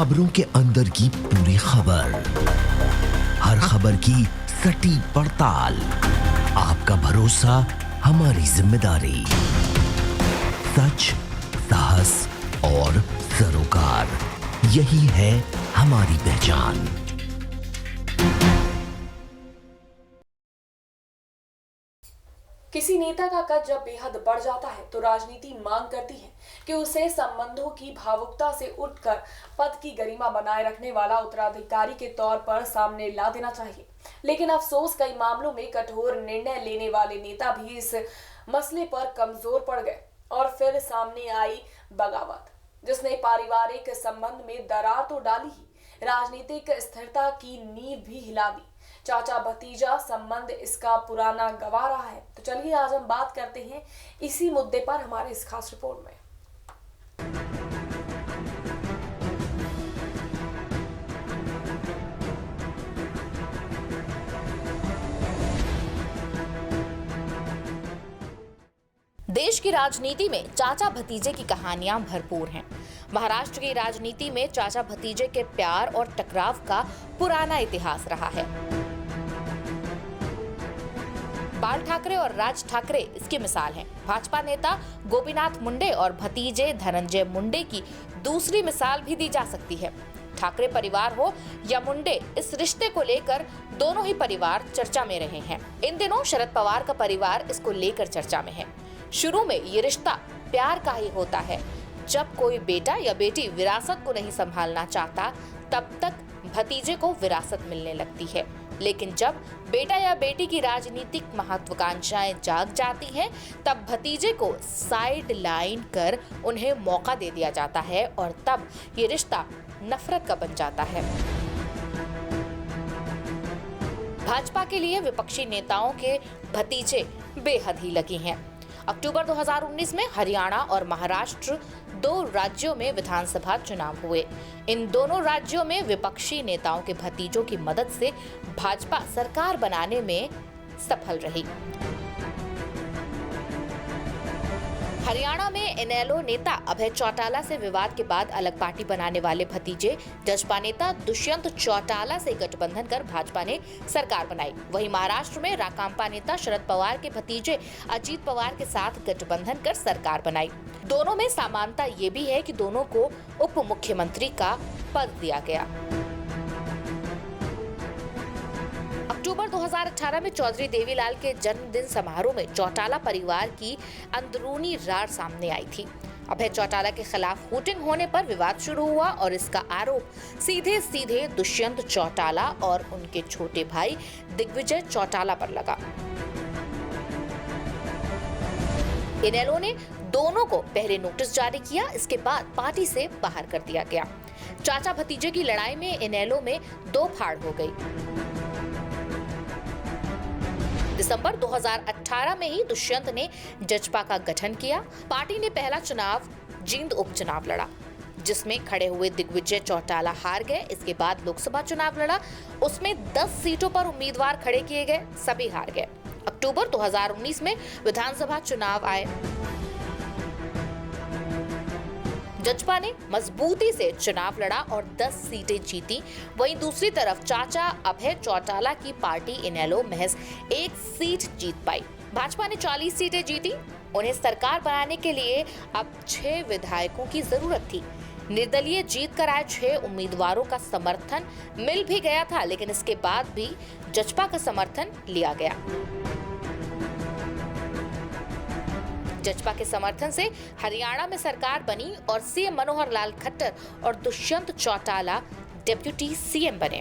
खबरों के अंदर की पूरी खबर, हर खबर की सटीक पड़ताल, आपका भरोसा हमारी जिम्मेदारी। सच, साहस और सरोकार, यही है हमारी पहचान। किसी नेता का कद जब बेहद बढ़ जाता है तो राजनीति मांग करती है कि उसे संबंधों की भावुकता से उठकर पद की गरिमा बनाए रखने वाला उत्तराधिकारी के तौर पर सामने ला देना चाहिए। लेकिन अफसोस कई मामलों में कठोर निर्णय लेने वाले नेता भी इस मसले पर कमजोर पड़ गए और फिर सामने आई बगावत, जिसने पारिवारिक संबंध में दरार तो डाली ही, राजनीतिक स्थिरता की नींव भी हिला दी। चाचा भतीजा संबंध इसका पुराना गवा रहा है। तो चलिए आज हम बात करते हैं इसी मुद्दे पर हमारे इस खास रिपोर्ट में। देश की राजनीति में चाचा भतीजे की कहानियां भरपूर हैं। महाराष्ट्र की राजनीति में चाचा भतीजे के प्यार और टकराव का पुराना इतिहास रहा है। बाल ठाकरे और राज ठाकरे इसकी मिसाल हैं। भाजपा नेता गोपीनाथ मुंडे और भतीजे धनंजय मुंडे की दूसरी मिसाल भी दी जा सकती है। ठाकरे परिवार हो या मुंडे, इस रिश्ते को लेकर दोनों ही परिवार चर्चा में रहे हैं। इन दिनों शरद पवार का परिवार इसको लेकर चर्चा में है। शुरू में ये रिश्ता प्यार का ही होता है। जब कोई बेटा या बेटी विरासत को नहीं संभालना चाहता, तब तक भतीजे को विरासत मिलने लगती है। लेकिन जब बेटा या बेटी की राजनीतिक महत्वाकांक्षाएं जाग जाती हैं, तब भतीजे को साइड लाइन कर उन्हें मौका दे दिया जाता है और तब ये रिश्ता नफरत का बन जाता है। भाजपा के लिए विपक्षी नेताओं के भतीजे बेहद ही लगी हैं। अक्टूबर 2019 में हरियाणा और महाराष्ट्र, दो राज्यों में विधानसभा चुनाव हुए। इन दोनों राज्यों में विपक्षी नेताओं के भतीजों की मदद से भाजपा सरकार बनाने में सफल रही। हरियाणा में इनेलो नेता अभय चौटाला से विवाद के बाद अलग पार्टी बनाने वाले भतीजे जसपा नेता दुष्यंत चौटाला से गठबंधन कर भाजपा ने सरकार बनाई। वहीं महाराष्ट्र में राकांपा नेता शरद पवार के भतीजे अजीत पवार के साथ गठबंधन कर सरकार बनाई। दोनों में समानता ये भी है कि दोनों को उप मुख्यमंत्री का पद दिया गया। अक्टूबर 2018 में चौधरी देवीलाल के जन्मदिन समारोह में चौटाला परिवार की अंदरूनी रार सामने आई थी। अभय चौटाला के खिलाफ वोटिंग होने पर विवाद शुरू हुआ और इसका आरोप सीधे सीधे दुष्यंत चौटाला और उनके छोटे भाई दिग्विजय चौटाला पर लगा। इनेलो ने दोनों को पहले नोटिस जारी किया, इसके बाद पार्टी से बाहर कर दिया गया। चाचा भतीजे की लड़ाई में इनेलो में दो फाड़ हो गई। दिसंबर 2018 में ही दुष्यंत ने जजपा का गठन किया। पार्टी ने पहला चुनाव जींद उपचुनाव लड़ा, जिसमें खड़े हुए दिग्विजय चौटाला हार गए। इसके बाद लोकसभा चुनाव लड़ा, उसमें 10 सीटों पर उम्मीदवार खड़े किए गए, सभी हार गए। अक्टूबर 2019 में विधानसभा चुनाव आए। जजपा ने मजबूती से चुनाव लड़ा और 10 सीटें जीती। वहीं दूसरी तरफ चाचा अभय चौटाला की पार्टी इनेलो महज 1 सीट जीत पाई। भाजपा ने 40 सीटें जीती। उन्हें सरकार बनाने के लिए अब 6 विधायकों की जरूरत थी। निर्दलीय जीत कर आए 6 उम्मीदवारों का समर्थन मिल भी गया था, लेकिन इसके बाद भी जजपा का समर्थन लिया गया। जजपा के समर्थन से हरियाणा में सरकार बनी और सीएम मनोहर लाल खट्टर और दुष्यंत चौटाला डिप्टी सीएम बने।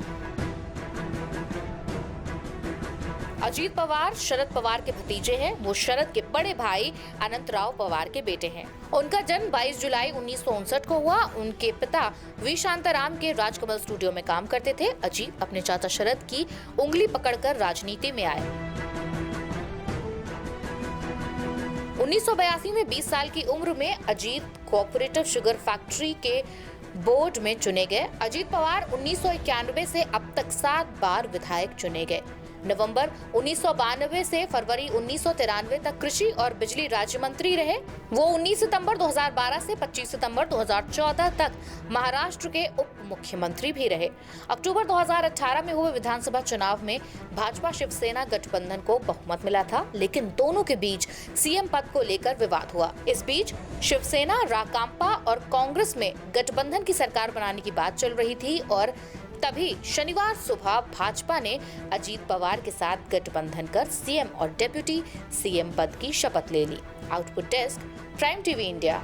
अजीत पवार शरद पवार के भतीजे हैं। वो शरद के बड़े भाई अनंतराव पवार के बेटे हैं। उनका जन्म 22 जुलाई 1959 को हुआ। उनके पिता वी शांताराम के राजकमल स्टूडियो में काम करते थे। अजीत अपने चाचा शरद की उंगली पकड़कर राजनीति में आए। 1982 में 20 साल की उम्र में अजीत कोऑपरेटिव शुगर फैक्ट्री के बोर्ड में चुने गए। अजीत पवार 1991 से अब तक 7 बार विधायक चुने गए। नवंबर 1992 से फरवरी 1993 तक कृषि और बिजली राज्य मंत्री रहे। वो 19 सितंबर 2012 से 25 सितंबर 2014 तक महाराष्ट्र के उप मुख्यमंत्री भी रहे। अक्टूबर 2018 में हुए विधानसभा चुनाव में भाजपा शिवसेना गठबंधन को बहुमत मिला था, लेकिन दोनों के बीच सीएम पद को लेकर विवाद हुआ। इस बीच शिवसेना, राकांपा और कांग्रेस में गठबंधन की सरकार बनाने की बात चल रही थी और तभी शनिवार सुबह भाजपा ने अजीत पवार के साथ गठबंधन कर सीएम और डेप्यूटी सीएम पद की शपथ ले ली। Output desk, prime TV India.